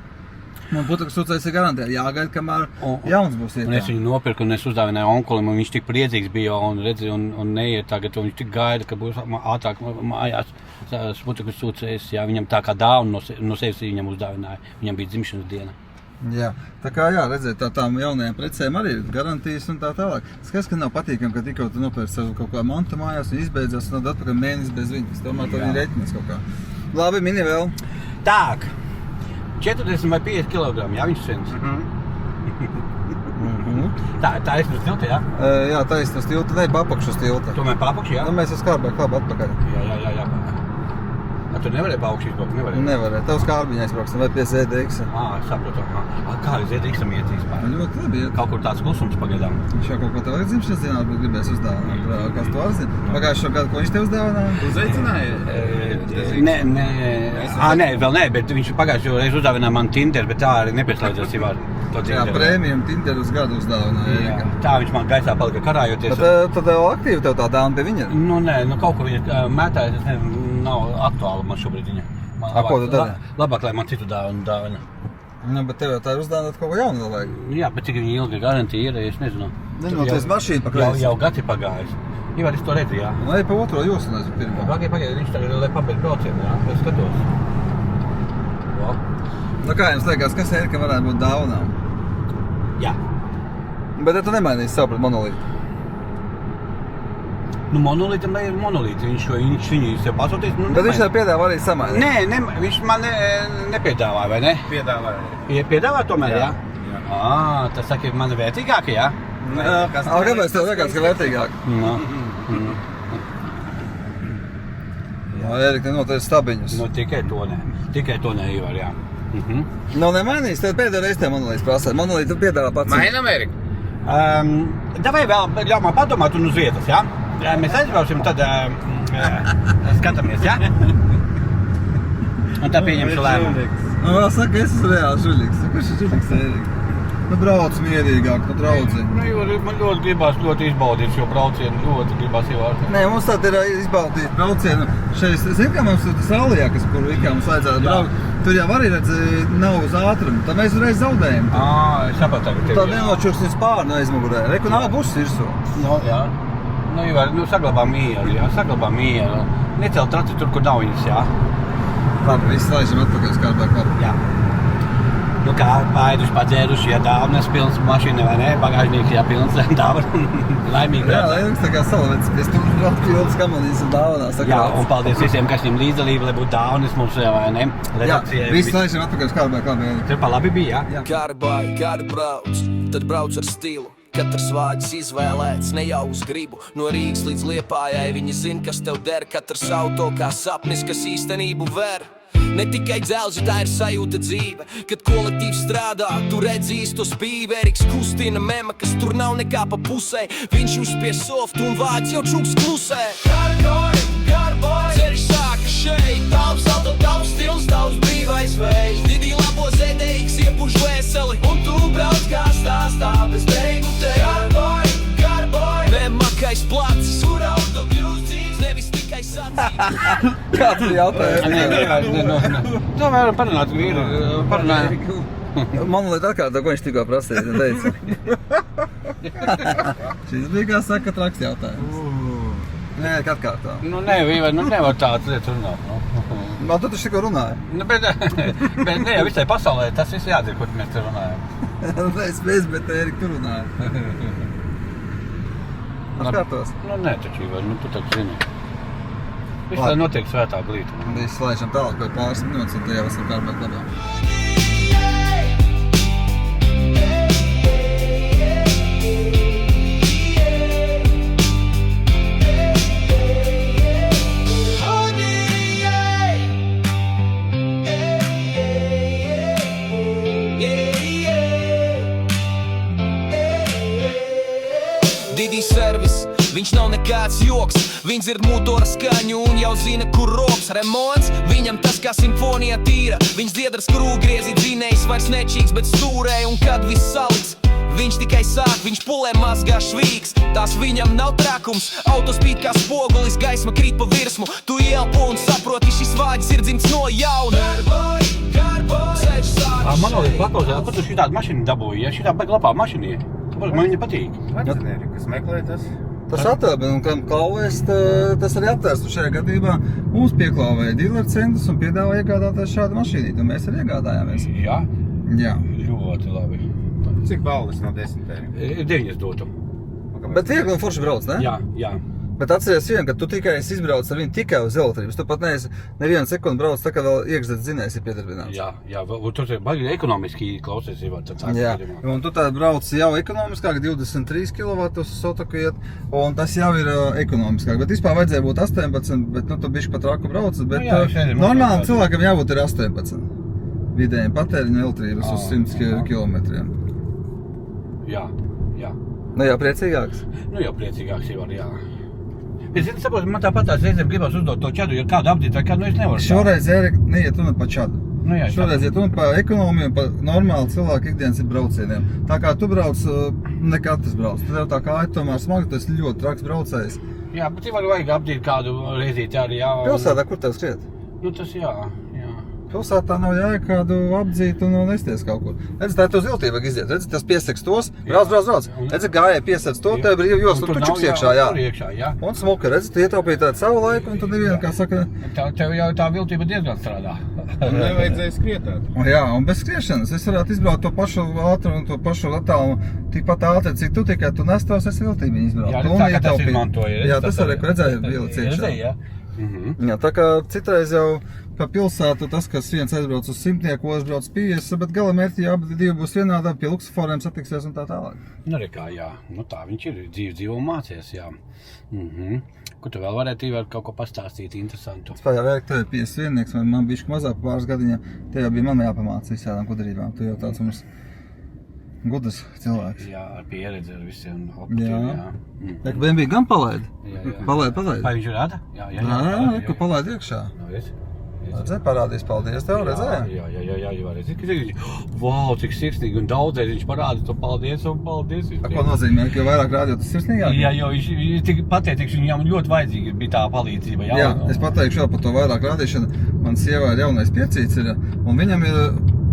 Un putekļu šūcējs ir garantēti. Jāgaida, kamēr jauns būs ietā. Un es viņu nopirku un es uzdāvināju onkulim, un viņš tik priecīgs bija un redzi, un neiet tagad, un viņš tik gaida, ka būs ātrāk mājās putekļu šūcējs. Jā, viņam tā kā dāvanu no sevis viņam uzdāvināja. Viņam bija dzimšanas diena. Jā, tā kā jā, redzēt, tām jaunajām precēm arī ir garantijas un tā tālāk. Skaidrs, ka nav patīkami, ka tikko tu nopērci sev kaut kā mantu mājās un izbeidzās un tad atpakaļ mēnesis bez viņas. Tomēr tā viņi reiķinās kaut kā. Labi, mini vēl. Tāk, 40 vai 50 kg, jā, viņš svins. Tā ir uz tilta, jā? Jā, taisn uz tilta, ne, papakšu uz tilta. Tomēr papakši, jā? Nu, mēs uz kārbēku labi atpakaļ. Jā. Tu nevarēji paukšķi izbraukt, nevarēji? Nevarēja, tev uz kārbiņā izbrauksim vai pie ZDX. Saprotu. Kā ir ZDX-am iet vispār? Ļoti labi iet. Kaut kur tāds klusums pagaidām. Viņš jau kaut ko tev dzimšanas dienā varbūt gribēs uzdāvināt. Kas tu atzini? Pagājušo gadu, ko viņš tev uzdāvināja? Uzaicināja? Nē, vēl nē, bet viņš pagājušo reizi uzdāvināja man Tinder, bet tā arī nepieslēdzās Ivar. Jā, prēmijum Tinder uz gadu uzdāvināja. Tā viņš man gaisā palika karājoties. Tad vēl aktīvi tev tā dāvana pie viņa? Nu nē, kaut ko viņa mētājas, es nezinu, nav aktuāli man šobrīd viņa. Ko tu dari? Labāk, lai man citu dāvana. Nu, bet tev jau tā ir uzdāvināt kaut ko jaunu vēl vajag. Jā, bet cik viņa ilga garantija ir, es nezinu. Nenoties mašīnu pa kreisi. Jau gadi pagājis. Ivar, es to redzu, jā. Nu, ej pa otro jūsu, nezinu, pirmā. Pagaid, viņš tagad, lai pabeidz braucienu, jā, es skatos. Nu, kā jums liekas, kas Ērikam varētu būt dāvanām? Jā. Bet tu nemainīsi savu pret monolītu. Nu, monolītam lai ir monolīti, viņš viņu sev pasūtīs. Nu, bet viņš tev piedāvā arī samainīt. Nē, viņš man nepiedāvāja, vai ne? Piedāvāja. Piedāvā tomēr, jā? Tas saka, ir mani vērtīgākie, jā? Kāpēc tev liekas, ka vērtīgāk? No. Ērika, nenoties stabiņus. Nu, tikai to ne, Ivar, jā. Nav nemainījis, tev pēdējā reize tev monolīts prasē. Monolīti tu piedāvā pats. Mainām, Erika? Davai vēl ļauj man padomāt un uz vietas, jā? Mēs aizbraucam, tad skatāmies, jā? Un tā pieņemšu lēmumu. Nu, vēl saka, es esmu reāli žuļīgs. Kurš ir žuļīgs, Ērika? Nu, brauc mierīgāk, nu, draudziņ. Man ļoti gribās izbaudīt šo braucienu, ļoti gribās ievārt. Nē, mums tāda ir izbaudīt braucienu. Šeit, zin, kā mums ir tas Alijā, kur ikā mums vajadzētu braukt. Tur jau arī redz, nav uz ātrumu. Tad mēs uzreiz zaudējam. Es sapratu, ka tev Tad nenočurs uz pārnu aizmugurē. Reku nav buss virsū. Nu, jā. Nu, Ivar, saglabā mieru, jā, saglabā mieru. Necel traci tur, kur nav viņas, jā. Labi, visi laišam atpakaļ uz kārbēk labi. Jā. Nu kā, pāēduši, padzēruši, ja dāvanas pilns mašīna vai ne, bagāžnieks, ja pilns dāvana, laimīgi. Jā, Lēnums tā kā salavēts, ka es tur brauc pilns kamanīs un dāvanās. Jā, un paldies visiem, kas viņam līdzdalība, lai būtu dāvanas mums, vai ne? Jā, visi laišam atpakaļ uz kārbēk labi. Tur pa labi bija, jā? Kādi brauc, tad brauc ar stilu. Katrs vārds izvēlēts, ne jau uz gribu. No Rīgas līdz Liepājai viņi zin, kas tev der. Katrs auto kā sapnis, kas īstenību ver. Ne tikai dzelži, tā ir sajūta dzīve. Kad kolektīvs strādā, tu redzi īsto spīvi. Eriks kustina mema, kas tur nav nekā pa pusē. Viņš uzspiež softu un vārds jau čuks klusē. Garboy, ceļš sāka šeit. Tavs auto, tavs stils, tavs brīvais vējs. Didī labo ZDX iepuš vēseli. Un tu brauc kā stāstā bez beigu te. Garboy, nemakais placis. Kur auto kļūst dzīves, nevis tikai sacīs. Kāds ir jautājums? Tā varam parunāt. Monolīti atkārtā, ko viņš tikko prasīja, teica. Šis bija kā saka traks jautājums. Nē, atkārtā. Nu, Ivar, nevar tādas lietas runāt. Man tu taču tikko runāji. Nu, bet ne jau visai pasaulē, tas viss jādara, ko mēs te runājam. Es, bet Ērika tu runāji. Atkārtos. Nu, nē, taču, Ivar, tu taču zini. Viss lai notiek svētā glīta. Visi laišam tālāk par pāris minūtes, un tu jau esam kārbēk labā. Didī servis, viņš nav nekāds joks. Viņš dzird motora skaņu un jau zina, kur rops. Remonts, viņam tas kā simfonija tīra. Viņš dzied ar skrūgriezi, dzinējs vairs nečīgs, bet stūrē. Un kad viss saliks, viņš tikai sāk, viņš pulē mazgā švīgs. Tās viņam nav trakums, auto spīd kā spogulis, gaisma krīt pa virsmu. Tu ielpo un saproti, šis vāģis ir dzimts no jauna. Garboy, ceļš sāk. Manolīt, paklausē, ko tu šitādu mašīnu dabūji? Ja šitā baigi labā mašīna ir. Kāpēc man viņa patīk? Pats, Erika, kas meklē tas? Tas attābi, un kam klauvēs, tas arī aptērs. Un šajā gadījumā mums pieklāvēja dealer centrs un piedāvā iegādāties šādu mašīnīti, un mēs arī iegādājāmies. Jā? Jā. Ļoti labi. Cik balvas no 10, Erika? 9 dotu. Bet viegli un forši brauc, ne? Jā. Bet atceries vien, ka tu tikai esi izbraucis ar viņu tikai uz elektrības. Tu pat neesi nevienu sekundi brauc, tā kā vēl iekšzemes dzinējs ir piedarbināts. Jā, tur ir baigi ekonomiski klausies, Ivar, tad sāk. Jā, un tu tā brauc jau ekonomiskāk, 23 kW uz sotaku iet, un tas jau ir ekonomiskāk. Bet vispār vajadzēja būt 18, bet nu tu bišķi pat raku brauc, bet normāli cilvēkam jābūt ir 18. Vidējiem patēriņu elektrības uz 100 kilometriem. Jā. Nu jau priecīgāks? Nu jau priecīgāks, Ivar, jā. Es saprotu, man tāpat tās reizēm gribas uzdot to čadu, ja kādu apdīt vai kādu, nu es nevaru. Šoreiz, Ērika, neiet runa pa čadu. Nu jā, šoreiz iet runa pa ekonomiju, pa normālu cilvēku ikdienas braucieniem. Tā kā tu brauc, ne katrs brauc. Tev tā kā tomēr smagi, tu esi ļoti traks braucējs. Jā, bet Ivar vajag apdīt kādu reizīti arī, jā. Pilsētā, kur tev skriet? Nu tas jā. Pilsētā nav jāiet kādu apdzīt un nesties kaut kur. Redzi, tā ir to ziltība vajag iziet. Redzi, tas pieseks tos, brauc. Redzi, gājēji piesēc to, tev brīvi joslu, tu čuks iekšā, jā. Un smuka, redzi, tu ietaupīji tādu savu laiku, un tu nevienu, kā saka... Tev jau tā viltība diezgan strādā. Nevajadzēja skrietāt. Jā, un bez skriešanas es varētu izbraukt to pašu ātrumu un to pašu attālumu tikpat ātri, cik tu tikai tu nestos, es viltību izbraukt. Jā, tā kā tas izmantoja. Jā, tas arī, ko redzēja, bija iekšā. Jā, tā kā citreiz jau pa pilsētu tas, kas viens aizbrauc uz 100, otrs brauc 50, bet gala mērķi abi divi būs vienādi, pie luksusforiem satiksies un tā tālāk. Nu, rekā, jā. Nu, tā viņš ir dzīvo un mācies, jā. Kur tu vēl varētu Ivar kaut ko pastāstīt interesantu? Es pājā vērk, tev ir 51, man bišķi mazāk pāris gadiņā, te jau bija man jāpamāca visādām gudrībām. Tu jau tāds mums gudrs cilvēks. Jā, ar pieredzi, ar visiem optiem, jā. Ka vien bija gan palaidi. Jā. Palaidi. Vai viņš rada? Jā, ka palaidi iekšā. Redzēji, parādīs, paldies tev, redzēji? Jā, redzēji. Vau, cik sirsnīgi un daudzēs viņš parāda to paldies un paldies. Ko nozīmē, ka jo vairāk rādījot, tas sirsnīgāk? Jā, jo viņš tik pateicīgs, viņam ļoti vajadzīga bija tā palīdzība. Jā, es pateikšu jau par to vairāk rādīšanu. Man sievā ir jaunais piecīts ir, un viņam ir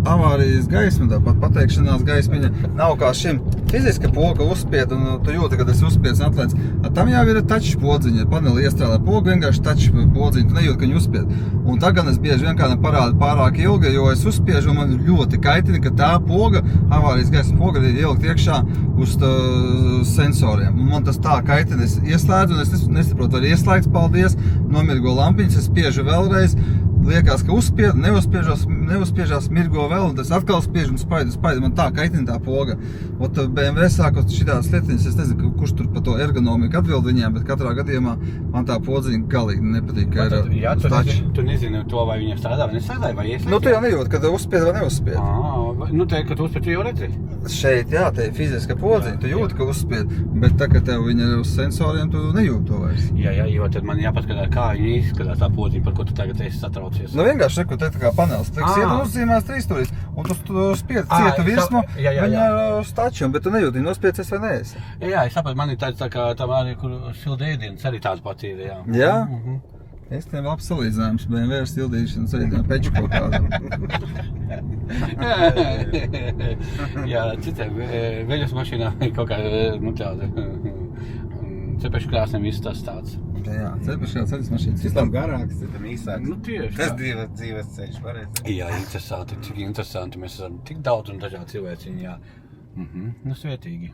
avārijas gaisma, tāpat pateikšanās gaismiņa nav kā šim fiziska poga uzspied, un tu jūti, kad es uzspiedz un atlēc. Tam jau ir touch podziņa, paneli iestrādā poga, vienkārši touch podziņa, tu nejūti, ka viņi uzspied. Un tagad es bieži vienkārši parādu pārāk ilgi, jo es uzspiežu un man ļoti kaitina, ka tā poga, avārijas gaisma poga ir ielikt iekšā uz sensoriem. Un man tas tā kaitina, es ieslēdzu un es nesaprotu, var ieslēgts, paldies, nomirgo lampiņas, es spiežu vēlreiz. Liekas, ka uzspied, neuzspiežās, mirgo vēl, un tas atkal spiež un spaida. Man tā kaitina tā poga. Ot BMW sākot šitādas lietiņas, es nezinu, kurš tur par to ergonomiku atbild viņiem, bet katrā gadījumā man tā podziņa galīgi nepatīk, ka ir jā, taču. Tu nezini to, vai viņam strādā vai nestrādā, vai ieslēgt? Nu, tu jau nejūt, kad uzspied vai neuzspied. Nu, te, kad uzspied, tu jau redzi? Šeit, jā, te ir fiziska podziņa, tu jūti, ka uzspied, bet tā, ka tev viņa ir uz sensoriem, tu nejūti to vairs. Jā, jo tad man jāpaskatās, kā viņa izskatās tā podziņa, par ko tu tagad esi satraucies. Nu, vienkārši reku, te tā kā panelis, tiks iet un uzzīmēs trīsturīs, un tu spied cieta virsmu, viņa ir uz tačiem, bet tu nejūti, viņa nospiecies vai neesi. Jā, es sapratu, man ir tāds tā kā tam arī, kur silda ēdienas arī tāds pats ir, jā. Jā? Es tev labs salīdzinājums, BMW ar sildīšanas ēdienu peču kaut kādam. Jā, citiem veļas mašīnā ir kaut kā, nu tāda, cepešu krāsnēm viss tas tāds. Jā, cepešu krāsnēm mašīnas. Citam garāks, citam īsāks. Nu tieši Tas tā. dzīves ceļš, pareizi. Jā, interesanti, cik interesanti, mēs esam tik daudz un dažādi cilvēciņi, jā. Nu, svētīgi.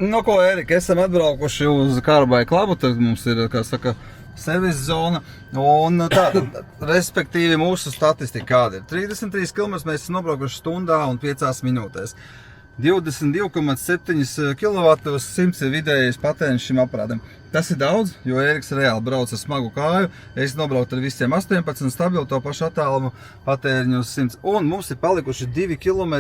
Nu, ko, Erika, esam atbraukuši uz Kārbai Klabu, tad mums ir, kā saka, servis zona, un tāda, respektīvi mūsu statistika kāda ir. 33 km mēs esam nobraukuši stundā un 5 minūtēs. 22,7 kW uz 100 ir vidējais patēriņš šim aparātam. Tas ir daudz, jo Eriks reāli brauc ar smagu kāju, es nobraucu ar visiem 18 stabilu to pašu attālumu patēriņu uz 100. Un mums ir palikuši 2 km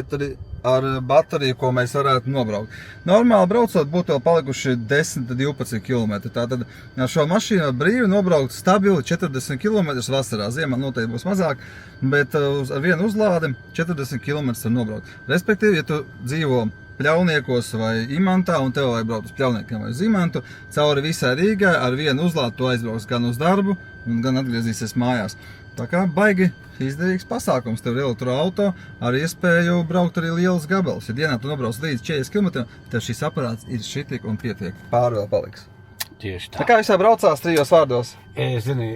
ar bateriju, ko mēs varētu nobraukt. Normāli braucot būtu vēl palikuši 10-12 km. Tātad ar šo mašīnu brīvi nobraukt stabili 40 km vasarā. Ziemā noteikti būs mazāk, bet ar vienu uzlādi 40 km var nobraukt. Respektīvi, ja tu dzīvo Pļauniekos vai Imantā, un tev vajag braukt uz Pļauniekiem vai uz Imantu, cauri visai Rīgai ar vienu uzlādi tu aizbrauks gan uz darbu, gan atgriezīsies mājās. Tā kā baigi izdevīgs pasākums, tev ir elektroauto ar iespēju braukt arī lielas gabalus. Ja dienā tu nobrauc līdz 40 km, tev šis aparāts ir šitik un pietiek. Pāri vēl paliks. Tieši tā. Tā kā visā braucās 3 vārdos? Es zinu,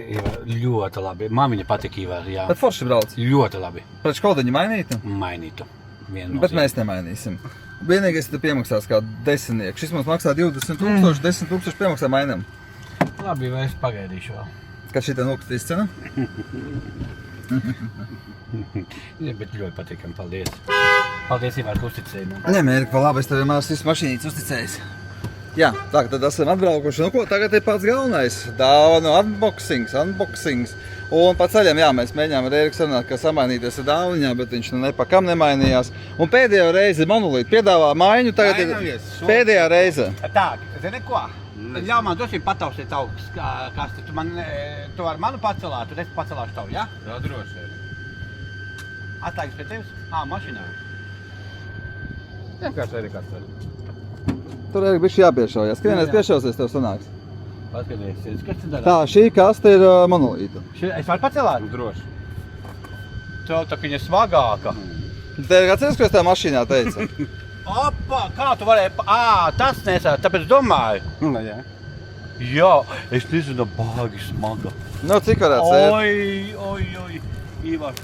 ļoti labi. Man viņa patika, Ivar, jā. Bet forši brauc. Ļoti labi. Pret škodiņu mainītu? Mainītu. Bet mēs nemainīsim. Vienīgais te piemaksās kā desmitnieks. Šis mums maksā 20 000, 10 000 piemaksā mainam. Labi, vai es pagaidīšu vēl. Kad šitā nokritīs cena? Jā, bet ļoti patīkami, paldies. Paldies, Ivar, ka uzticēji man. Nē, Mērika, pa labi, es tev vienmēr esmu mašīnītes uzticējis. Jā, tā, tad esam atbraukuši. Nu ko, tagad ir pats galvenais. Dāvanu unboxings. Un pa ceļam, jā, mēs mēģinām ar Eriku sarunāt, ka samainīties ar dāvaniņā, bet viņš nepakam nemainījās. Un pēdējā reize Monolīt piedāvā maiņu, tagad ir pēdējā reize. Tā, zini ko? Ļauj man dosim pataustīt tavu kasti. Tu vari manu pacelāt, tad es pacelāšu tavu, jā? Jā, droši. Atslēgas pie tevis? Mašīnā. Vienkārši arī kāds var. Tur Erika bišķi jāpiešaujas. Krienēs piešausies, tev sanāks. Paskaties, kas te darā? Tā, šī kaste ir Monolīta. Es varu pacelāt? Droši. Tev tā, ka viņa svagāka. Te ir kāds ko es tā mašīnā teicu? Opa, kā tu varēji... tas nesā, tāpēc domāju. Jā. Jā, es nezinu, bāgi smaga. Nu, cik varētu sēt? Oi, Ivar.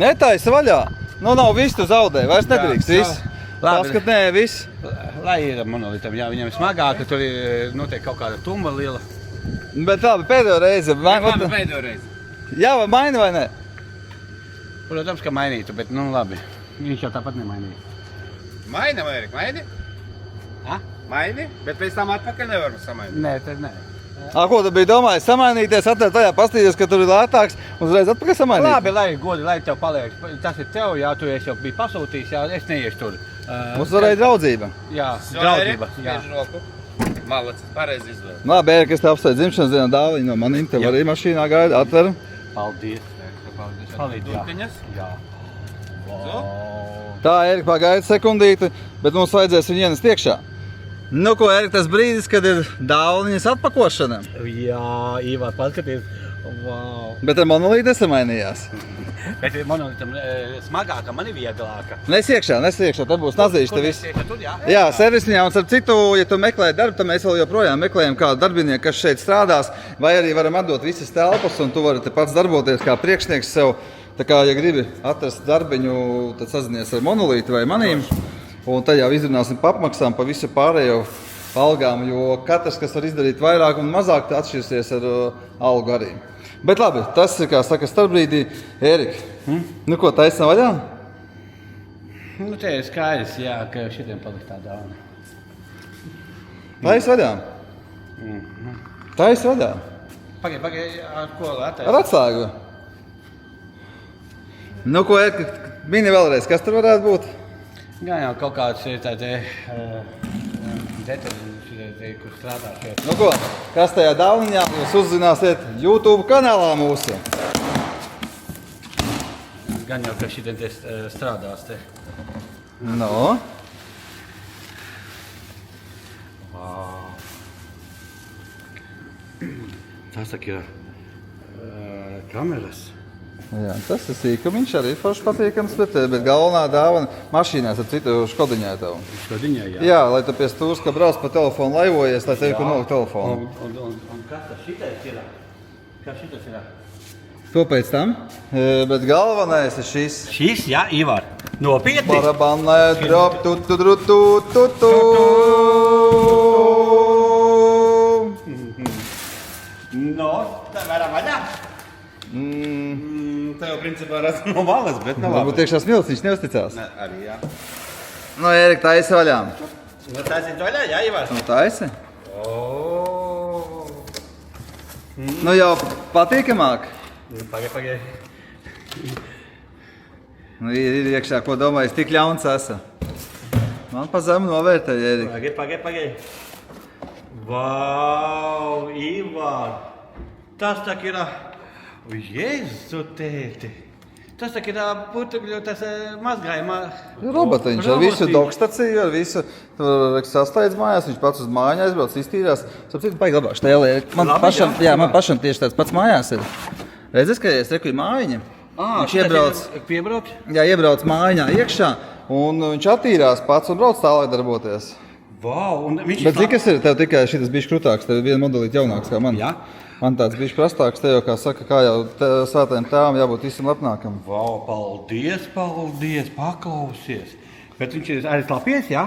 Netaisa vaļā. Nu, nav viss tu zaudē, vairs nedrīkst viss. Paskat, nē, viss. Lai ir Monolītam, jā, viņam ir smagāka, tur ir noteikti kaut kāda tumba liela. Bet labi, pēdējo reizi. Labi, pēdējo reizi. Jā, vai maini vai ne? Protams, ka mainītu, bet nu labi. Viņš jau tāpat nemainīja. Mainam, Erika, maini? Ha? Maini, bet pēc tam atpakaļ nevaram samainīt. Nē, tad nē. Ko tu biji domājis? Samainīties, atvērt tajā, pastīties, ka tur ir lētāks, un uzreiz atpakaļ samainīt? Labi, lai godi, lai tev paliek. Tas ir tev, jā, tu esi jau biji pasūtījis, jā, es neiešu tur. Mums varēja draudzība. Jā, draudzība, jā. Spiež roku. Malacis, pareizi izvēl. Labi, Erika, es te apsveicu dzimšanas dienā dāvanu no manīm. Tev arī mašīnā gaida, atveru. Paldies. Palīdz, jā. Turpiņas? Jā. Tā, Erika, pagaida sekundīti, bet mums vajadzēs viņu ienest iekšā. Nu, ko, Erika, tas brīdis, kad ir dāvaniņas atpakošana. Jā, Ivar, paskaties. Wow. Bet ar monolītu nesamainījās. Bet monolitam smagāka, man ir vieglāka. Nes iekšā, te būs nazīši te viss. Tur, jā? Jā, servisniņā, un starp citu, ja tu meklē darbu, tad mēs vēl joprojām meklējam kādu darbinieku, kas šeit strādās, vai arī varam atdot visas telpas, un tu vari te pats darboties kā priekšnieks sev. Tā kā, ja gribi atrast darbiņu, tad sazinies ar monolītu vai manīm, un tad jau izrunāsim papmaksām pa visu pārējo algām, jo katrs, kas var izdarīt vairāk un mazāk, tā atšķirsies ar algu arī. Bet labi, tas ir, kā saka, starpbrīdī. Erika, nu ko, taisam vaļā? Nu, te ir skaidrs, jā, ka šitiem paliks tā dāvana. Tais vaļā. Tais vaļā. Pagaid, ar ko lētais? Ar atslēgu. Nu ko, Erika, mini vēlreiz, kas tur varētu būt? Gan jau kaut kāds ir tādi detaļi, kur strādā šeit. Nu ko, kas tajā dāvaniņā jūs uzzināsiet YouTube kanālā mūsu? Gan jau, ka šitiem te strādās te. No. Tas tak ir kameras. Jā, tas ir sīkumiņš, arī forši patīkams, bet galvenā dāvana mašīnās ar citu Škodiņai tev. Škodiņai, jā. Jā, lai tu pie stūrs, ka brauc pa telefonu laivojies, lai tevi, kur nolikt telefonu. Un kas tas šitais ir? Kas šitais ir? To pēc tam, bet galvenais ir šis. Šis, jā, Ivar. Nopietni. Barabanē drop, tu. No, tā varam vaļā. Tev principā redz no malas, bet nav Varbūt labi. iekšā smilts, viņš neusticās. Ne, arī, jā. Nu, Erika, taisi vaļā. Nu, tas ir vaļā, jā, Ivar. Nu, taisi. Nu, jau patīkamāk. Pagaid. Nu, ir iekšā, ko domāju, tik ļauns esmu. Man pa zemu novērtēja, Erika. Pagaid. Vau, Ivar. Tas tak ir... Jēzus, tēti. Tas tak ir putekļu, tas mazgājumā... Robotiņš ar visu dokstaciju, ar visu. Tur sastaidz mājās, viņš pats uz mājiņu aizbrauc, iztīrās. Sapratu, baigi labāk štēlē. Man pašam tieši tāds pats mājās ir. Redzes, ka es reku ir mājiņa. Viņš iebrauc... Piebrauc? Jā, iebrauc mājiņā iekšā, un viņš attīrās pats un brauc tālāk darboties. Vau, un viņš... Bet cik es ir? Tev tikai šitas bišķi krutāks, tev ir viena modelīte jaunāks kā man. Jā. Man tāds bišķi prastāks, te jau, kā saka, kā jau svētajiem tēvam jābūt visam lepnākam. Vau, paldies, paklausies. Bet viņš ir arī slapies, jā?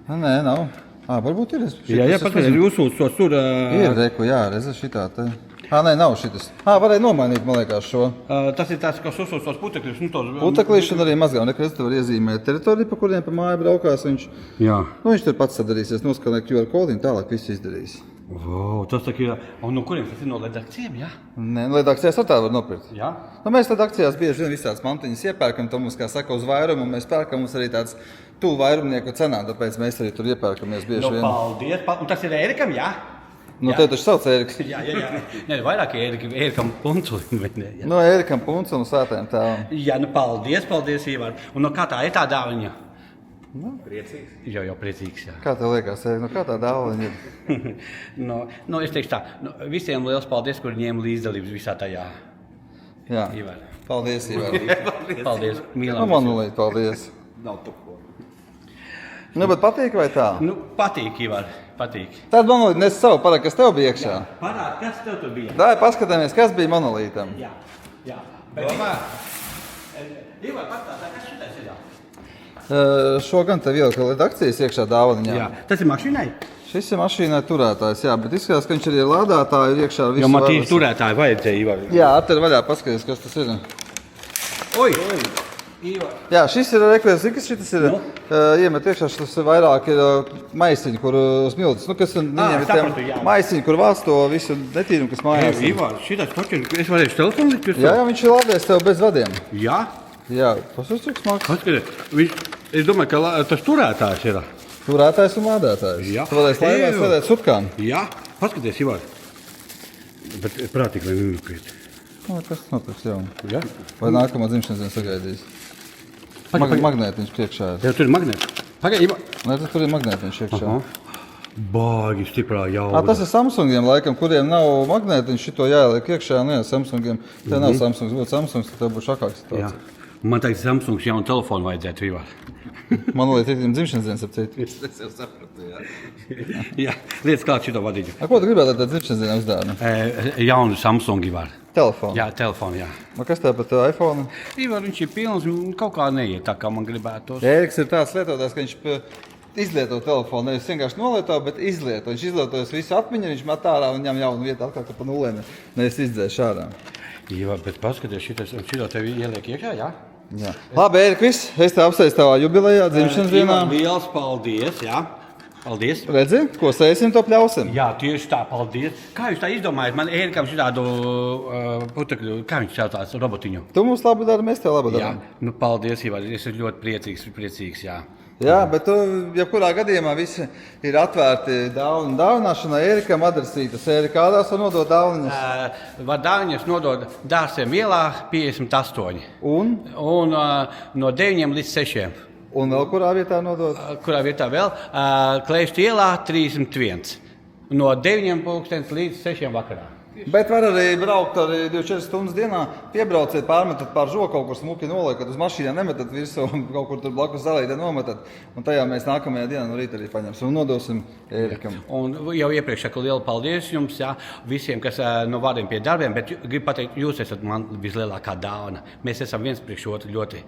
Nē, nav. Varbūt ir. Jā, paskaties, ir uzsūts tur... Ir, reku, jā, redz šitā te. Nē, nav šitas. Varēja nomainīt, man liekas, šo. Tas ir tāds, kas uzsūts tos putekļus. Puteklīši un arī mazgā. Nekas te var iezīmēt teritoriju, pa kuriem pa māju braukās viņš. Jā. Nu, viņš tur pats sadarīsies, noskanē QR kodiņu, tālāk viss izdarīs. Vau, tas tak ir... Un no kuriem tas ir no redakcijiem, jā? Nē, redakcijās ar tā var nopirkt. Jā? Nu, mēs redakcijās bieži vien visādas mantiņas iepērkam, to mums, kā saka, uz vairumu, un mēs pērkam mums arī tāds tuvu vairumnieku cenā, tāpēc mēs arī tur iepērkamies bieži vien. Paldies, un tas ir Ērikam, jā? Nu, tev taču sauc Ēriks. Jā. Nē, vairāk Ērikam Punculim, vai ne? Nu, Ērikam Punculim un svētajiem tēvam. Jā, nu paldies, Ivar. Un no kā tā ir tā dāviņa? Priecīgs. Jau priecīgs, jā. Kā tev liekas, Ērika, nu kā tā dāvana ir? Nu, es teikšu tā, visiem liels paldies, kur ņēma līdzdalības visā tajā. Jā. Ivar. Paldies, Ivar. Paldies, Nu, mīlam. manulīt, paldies. Nav tuko. Nu, bet patīk vai tā? Nu, patīk, Ivar, patīk. Tad manulīt nes savu parādu, kas tev bija iekšā. Parād, kas tev tur bija? Dai, paskatāmies, kas bija manulītam. Jā. Domā? Ivar, pastāstā, kas šitais ir? Šo gan tev ielika redakcijas iekšā dāvaniņā. Jā, tas ir mašīnai? Šis ir mašīnai turētājs, jā, bet izskatās, ka viņš arī ir lādētāji ir iekšā ar visu. Jo man vairs. tieši turētāji vajadzēja, Ivar. Jā, atver vaļā, paskaties, kas tas ir. Oi! Ivar. Jā, šis ir rekvizīts, kas šitas ir. Iemet iekšā, šis ir vairāk ir maisiņi, kur smiltis. Nu, kas viņiem ir sapratu, jā. tiem maisiņi, kur vāc to visu netīrumu, kas mājās. ir. Ivar, šitas taču, es varēšu telefonu likt virsū? Jā, jā, viņš ir lādējis tev bez vadiem. Jā? Jā, pasūs, cik smags. Paskaties, es domāju, ka tas turētājs ir. Turētājs un lādētājs. Jā. Tu varēsi laivā sēdēt sutkām. Jā, paskaties, Ivar. Bet prātīgi, lai nenukrīt. Nu, kas notiks jau? Jā? Vai nākamā dzimšanas diena sagaidīs? Magnētiņš priekšā ir. Tev tur ir magnēts. Pagaid, Ivar. Nē, tur ir magnētiņš iekšā. Bāgi stiprā jauda. Tas ir Samsungiem, laikam, kuriem nav magnētiņš, šito jāieliek iekšā. Nu, jā, Samsungiem. Te nav Samsungs, būtu Samsungs, tad tev būtu šakāks. Jā. Man tagad Samsungs jaunu telefonu vajadzētu, Ivar. Man liekas, ir dzimšanas dienas ap citu. Es jau sapratu, jā. Jā, lietas kā šito vadīju. Ko tu gribētu, lai tā dzimšanas diena uzdāvina? Jaunu Samsungu, Ivar. Telefonu. Jā, telefonu, jā. Kas tev par iPhone? Ivar, viņš ir pilns, kaut kā neiet tā, kā man gribētos. Ēriks ir tāds lietotājs, ka viņš izlieto telefonu. Nevis vienkārši nolieto, bet izlieto. Viņš izlietojas visu atmiņu, viņš met ārā un ņem jaunu vietu atkal pa nulēm. Nevis izdzēš ārā. Ivar, bet paskaties, šito tev ieliek iekšā, jā? Jā. Labi, Ērik, viss. Es tev apsveicu tavā jubilejā, dzimšanas dienā. Ivar, liels paldies, jā. Paldies. Redzi, ko sēsim, to pļausim. Jā, tieši tā, paldies. Kā jūs tā izdomājat? Man Ērikam šitādu putekļu, kā viņš saucās, robotiņu? Tu mums labi dari, mēs tev labi Jā, darām. nu paldies, Ivar. Es esmu ļoti priecīgs, jā. Jā, bet tu, jebkurā gadījumā visi ir atvērti dāvināšanai. Ērikam adresītas. Ērika, kādās var nodot dāvanas? Var dāviņas nodot Dārsiem ielā 58. Un No 9 līdz 6. vēl kurā vietā nodot? Kurā vietā vēl? Kleistu ielā 31. No 9 līdz 6 vakarā. Bet var arī braukt arī 24 stundas dienā, piebrauciet, pārmetat pār žogu, kaut kur smuki noliekat, uz mašīnām nemetat virsū un kaut kur tur blakus zālītē nometat. Un tajā mēs nākamajā dienā no rīta arī paņemsim un nodosim Ērikam. Un jau iepriekš saku lielu paldies jums, jā, visiem, kas no vārdiem pie darbiem, bet gribu pateikt, jūs esat man vislielākā dāvana. Mēs esam viens priekš otru ļoti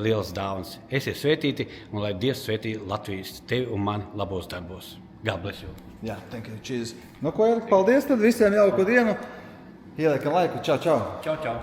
liels dāvans. Esiet svētīti un lai Dievs svētī Latvijas tevi un man labos darbos. God bless you. Jā, thank you, cheers. Nu ko, Ērika, paldies tad visiem jauku dienu. Ieliekam laiku, čau, čau. Čau, čau.